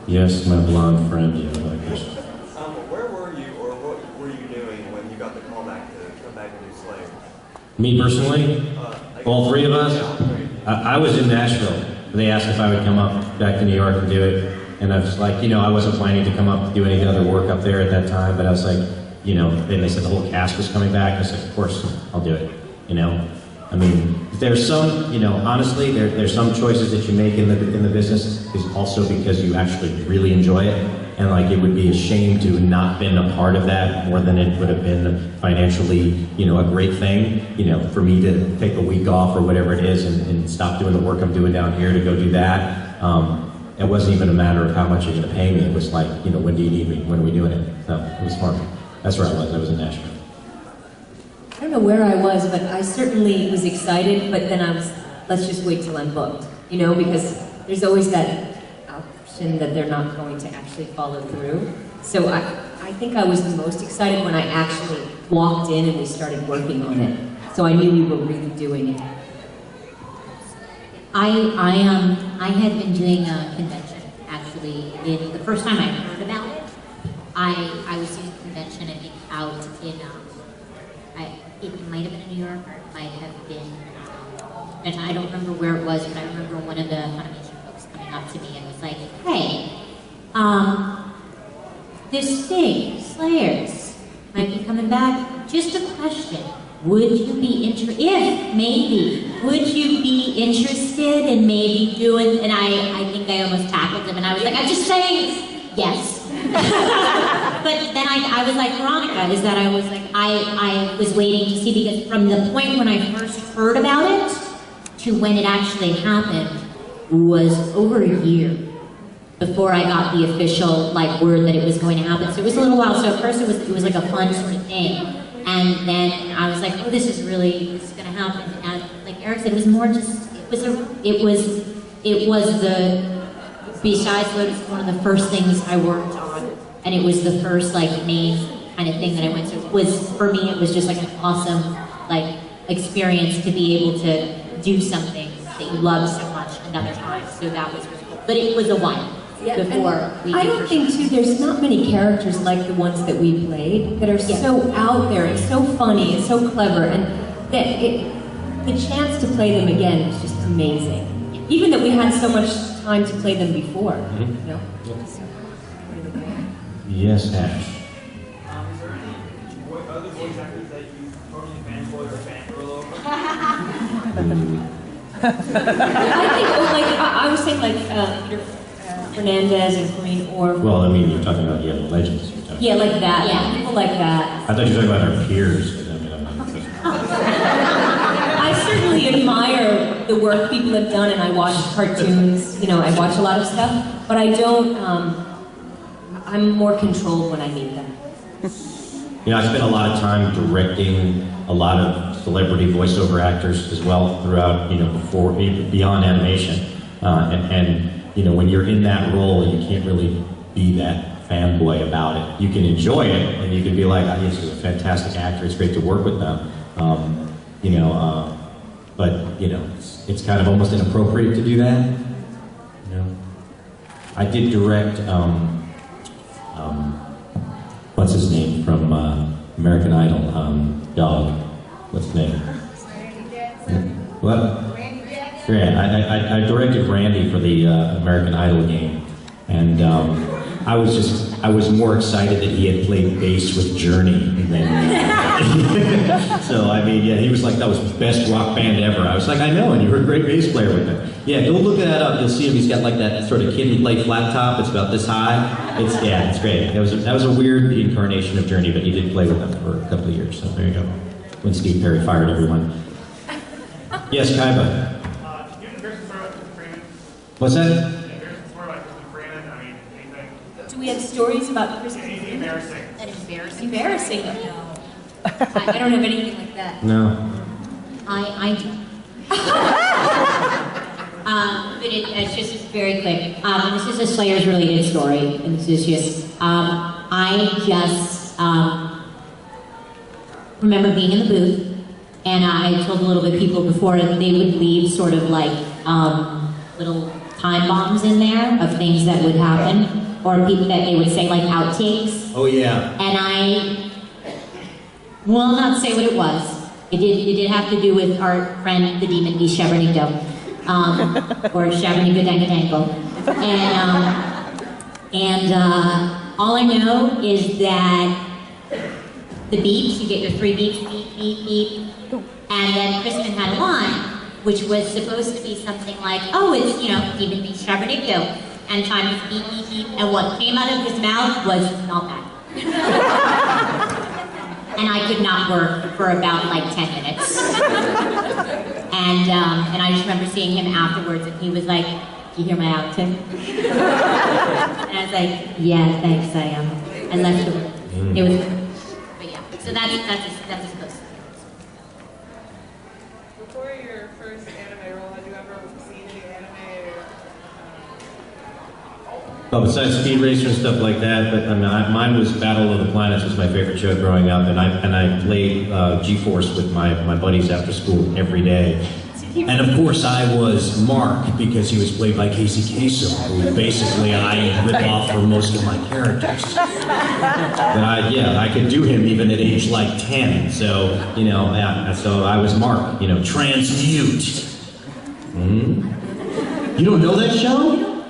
Yes, my blonde friend, yeah, like this. Where were you, or what were you doing when you got the call back to come back and do Slave? Me personally? All three of us? I was in Nashville. They asked if I would come up back to New York and do it. And I was like, you know, I wasn't planning to come up and do any other work up there at that time, but I was like, you know, then they said the whole cast was coming back. I said, of course, I'll do it, you know? I mean, there's some, you know, honestly, there's some choices that you make in the business is also because you actually really enjoy it. And like, it would be a shame to not been a part of that more than it would have been financially, you know, a great thing, you know, for me to take a week off or whatever it is and stop doing the work I'm doing down here to go do that. It wasn't even a matter of how much you're going to pay me. It was like, you know, when do you need me? When are we doing it? So it was smart. That's where I was. I was in Nashville. I don't know where I was, but I certainly was excited, but then I was, let's just wait till I'm booked, you know, because there's always that option that they're not going to actually follow through. So I think I was the most excited when I actually walked in and we started working on it. So I knew we were really doing it. I had been doing a convention, actually. The first time I heard about it, I was doing a convention, I think, out in, it might have been in New York, or it might have been, and I don't remember where it was, but I remember one of the Funimation folks coming up to me and was like, hey, this thing, Slayers, might be coming back. Just a question. Would you be interested, would you be interested in maybe doing, and I think I almost tackled him, and I was like, I'm just saying yes. But then I was like Veronica, is that I was like, I was waiting to see, because from the point when I first heard about it to when it actually happened was over a year before I got the official like word that it was going to happen. So it was a little while. So at first it was like a fun sort of thing. And then I was like, oh, this is going to happen. And like Eric said, it was more just, besides Lotus, one of the first things I worked on. And it was the first like main kind of thing that I went to. For me, it was just like an awesome like experience to be able to do something that you love so much another time. So that was really cool. But it was a while. Yeah, before we I don't think too, there's not many characters like the ones that we played that are so out there, it's so funny, it's so clever, and that the chance to play them again is just amazing. Even that we had so much time to play them before. You know? Yes, Ash. Is there any other voice actors that you totally fanboy or fangirl over? I was saying like Fernandez and Green Orb. Well, I mean, you're talking about, yeah, the legends. Yeah, like that. Yeah, people like that. I thought you were talking about our peers. But I mean, I'm not I certainly admire the work people have done, and I watch cartoons, you know, I watch a lot of stuff, but I don't, I'm more controlled when I meet them. You know, I spent a lot of time directing a lot of celebrity voiceover actors as well throughout, you know, beyond animation. And you know, when you're in that role, you can't really be that fanboy about it. You can enjoy it, and you can be like, oh, this is a fantastic actor, it's great to work with them. You know, but, you know, it's kind of almost inappropriate to do that. You know? I did direct, what's his name from American Idol? Dog. What's his name? What? Yeah, I directed Randy for the American Idol game, and I was more excited that he had played bass with Journey than so I mean, yeah, he was like, that was the best rock band ever. I was like, I know, and you were a great bass player with them. Yeah, go look that up. You'll see him. He's got like that sort of kid who played flat top. It's about this high. It's great. That was a weird incarnation of Journey, but he did play with them for a couple of years. So there you go. When Steve Perry fired everyone. Yes, Kaiba. What's that? Do we have stories about Christmas? Anything embarrassing? Embarrassing? No. I don't have anything like that. No. I do. But it's just very quick. This is a Slayers related story, and this is just, I just remember being in the booth, and I told a little bit of people before, and they would leave sort of like little time bombs in there of things that would happen, or people that they would say like outtakes. Oh yeah. And I will not say what it was. It did have to do with our friend, the demon beast Shabernito, or Shabernigodangadango. And all I know is that the beeps, you get your 3 beeps, beep, beep, beep, and then Crispin had a line, which was supposed to be something like, oh, it's, you know, demon beast Shabernito, and time is beep, beep, beep, and what came out of his mouth was not that. And I could not work for about like 10 minutes. And I just remember seeing him afterwards, and he was like, "Do you hear my outtake?" And I was like, "Yeah, thanks, I am." I left him. It was, but yeah. So that's a supposed to. Before your first anime role, had you ever seen any anime or? Well, besides Speed Racer and stuff like that, but I mean, mine was Battle of the Planets was my favorite show growing up, and I played G-Force with my buddies after school every day. And of course I was Mark, because he was played by Casey Kasem, who basically I rip off for most of my characters. But I could do him even at age like 10, so, you know, yeah, so I was Mark, you know, transmute. You don't know that show?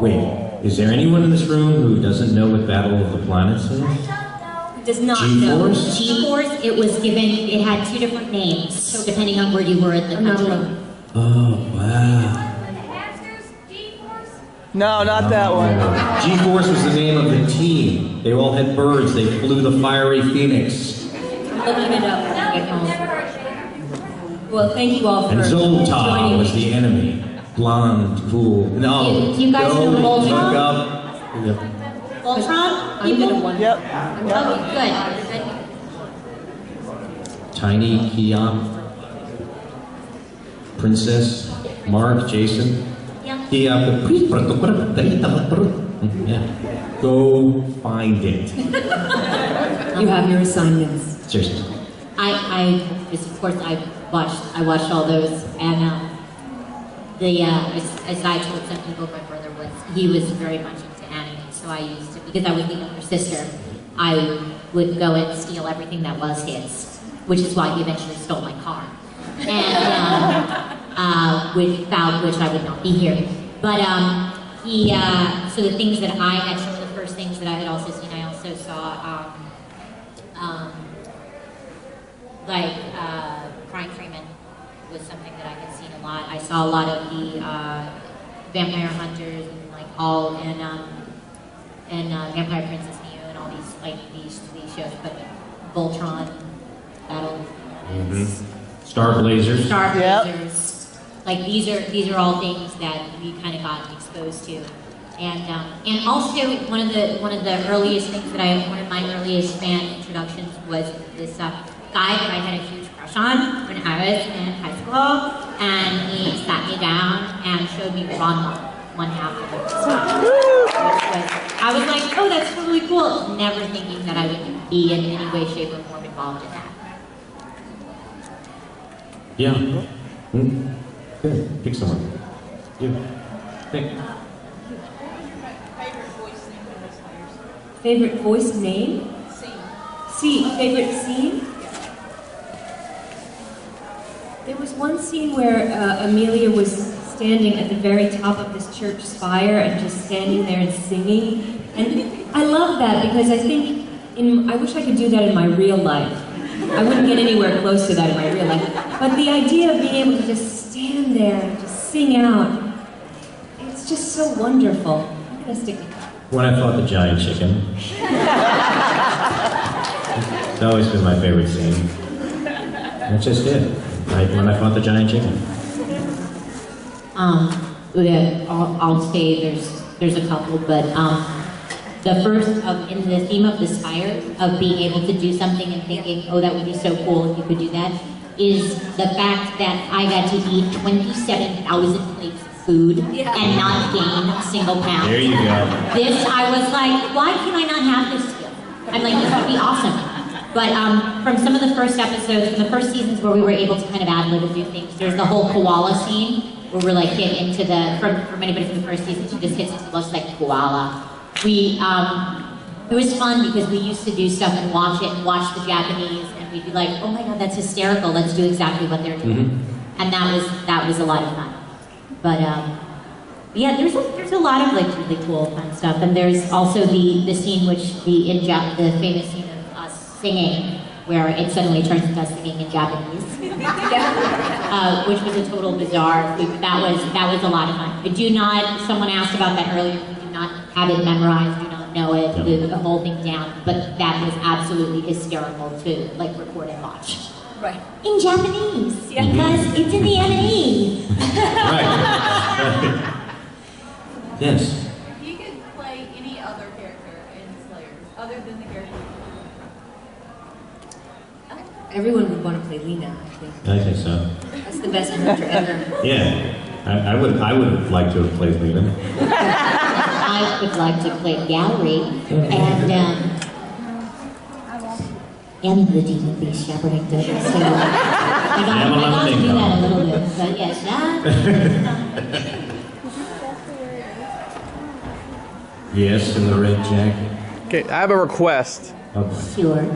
Wait. Is there anyone in this room who doesn't know what Battle of the Planets is? Does not know. G-Force? G-Force, it was given, it had 2 different names, depending on where you were in the country. Oh, wow. No, not that one. G-Force was the name of the team. They all had birds. They flew the fiery phoenix. I'm looking it up when I get home. Well, thank you all for And Zoltar joining was me. the enemy. Blonde, cool. No. Do you guys know Don't Voltron? look up. Yep. Voltron? I'm gonna wonder. Yep. Oh, good. Tiny Keon. Princess. Mark, Jason. Yeah. Yeah. Go find it. You have your assignments. Seriously. I just, of course, I watched all those, and as I told some people, my brother he was very much into anime, so I used to, because I was the younger sister, I would go and steal everything that was his, which is why he eventually stole my car, and without which I would not be here. But so the things that I had, some of the first things that I had also seen, I also saw Crying Freeman was something that I had seen a lot. I saw a lot of the Vampire Hunters and like all and Vampire Princess Neo and all these shows, but Voltron, Battle, Star Blazers. Star Yep. Blazers, like these are all things that we kind of got exposed to, and also one of the earliest things that one of my earliest fan introductions was this guy that I had a huge crush on when I was in high school, and he sat me down and showed me Ranma, one half of it. I was like, oh, that's totally cool. Never thinking that I would be in any way, shape, or form involved in that. Yeah. Good. Pick someone. You. Pick. Favorite voice name? Favorite scene? There was one scene where Amelia was standing at the very top of this church spire and just standing there and singing. And I love that because I think, I wish I could do that in my real life. I wouldn't get anywhere close to that in my real life. But the idea of being able to just stand there and just sing out, it's just so wonderful. I'm gonna stick with that. When I fought the giant chicken. It's always been my favorite scene. That's just it. When I fought the giant chicken. Yeah, I'll say there's a couple, but the first in the theme of the spire of being able to do something and thinking, oh, that would be so cool if you could do that, is the fact that I got to eat 27,000 plates of food and not gain a single pound. There you go. This, I was like, why can I not have this skill? I'm like, this would be awesome. But from some of the first episodes, from the first seasons where we were able to kind of ad-lib and do things, there's the whole koala scene where we're like hit into the, from anybody from the first season, she just hits into looks like koala. It was fun because we used to do stuff and watch the Japanese, and we'd be like, oh my god, that's hysterical, let's do exactly what they're doing. Mm-hmm. And that was a lot of fun. But yeah, there's a lot of like really cool fun stuff, and there's also the scene which the famous scene of us singing, where it suddenly turns into us singing in Japanese, which was a total bizarre. That was a lot of fun. I do not. Someone asked about that earlier. We do not have it memorized. Do not know it, the whole thing down. But that was absolutely hysterical to like record and watch. Right. In Japanese, because it's in the anime. Right. Yes. If you could play any other character in Slayers, other than the character. Everyone would want to play Lena, I think. I think so. That's the best character ever. Yeah. I would like to have played Lena. I would like to play Gallery and the Demon Beast shepherding Dodo. So I got to do that a little bit, but yes, Yes, in the red jacket. Okay, I have a request. Okay. sure.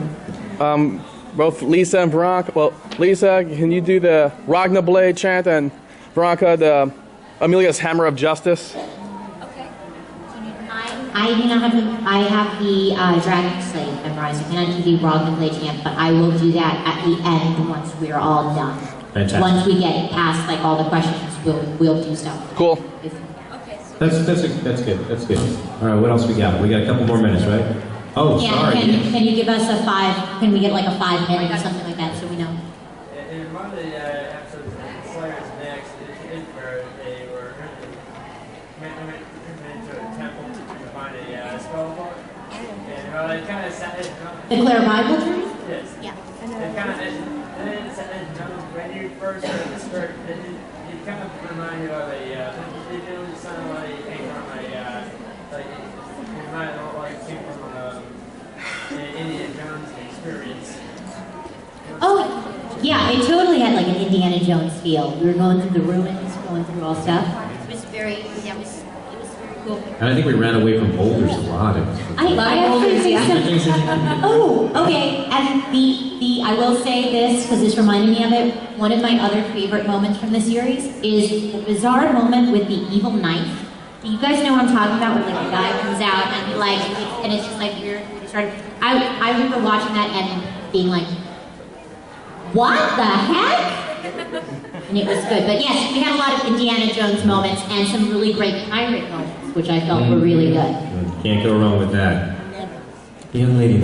Both Lisa and Veronica. Well, Lisa, can you do the Ragna Blade chant, and Veronica, the Amelia's Hammer of Justice? I do not have I have the Dragon Slave memorized. I cannot do the Ragna Blade chant, but I will do that at the end once we're all done. Fantastic. Once we get past like all the questions, we'll do stuff. Cool. That's good. That's good. All right, what else we got? We got a couple more minutes, right? Oh, Yeah, sorry. can you give us a 5? Can we get like a 5 minute or something like that so we know? In one of the episodes of Slayers Next, where they were went to a temple to find a skull book, and they kind of sat. The Claire Bible journey? Yes. Yeah. And kind of, and then when you first heard the script, it kind of reminded you of they do sound like it came from like it might look like it came from an Indiana Jones experience. Oh, yeah, it totally had like an Indiana Jones feel. We were going through the ruins, going through all stuff. It was very cool. And I think we ran away from boulders a lot. I actually think so. Oh, okay. And I will say this because this reminded me of it. One of my other favorite moments from the series is the bizarre moment with the evil knife. You guys know what I'm talking about, where like the guy comes out and it's just like weird. I remember watching that and being like, what the heck? And it was good. But yes, we had a lot of Indiana Jones moments and some really great pirate moments, which I felt were really good. Can't go wrong with that. The young lady